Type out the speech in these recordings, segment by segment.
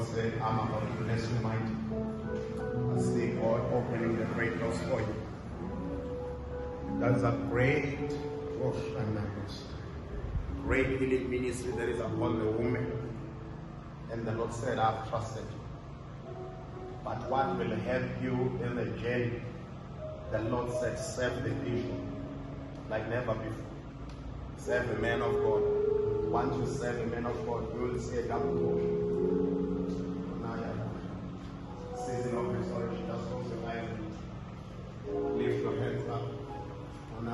God said, I'm about to bless you mighty. I see God opening the great doors for you. That's a great work and great healing ministry that is upon the woman. And the Lord said, I've trusted you. But what will help you in the journey? The Lord said, serve the vision like never before. Serve the man of God. Once you serve the man of God, you will see a double portion. Season of restoration, just close your eyes. Lift your hands up. I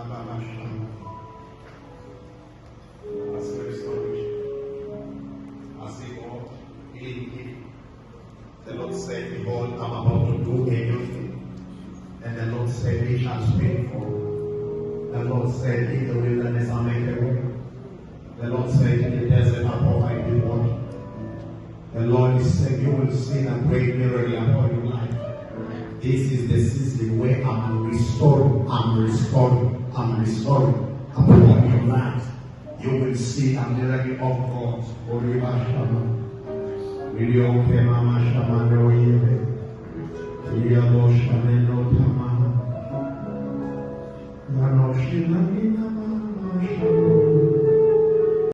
see restoration. I see God healing. The Lord said, behold, I'm about to do a new thing. And the Lord said, he shall speak for. The Lord said, in the wilderness I'll make a way. The Lord said, in the desert I'll provide you water. The Lord is saying, you will see a great miracle upon your life. This is the season where I'm restoring upon your life. You will see a miracle of God. Mama,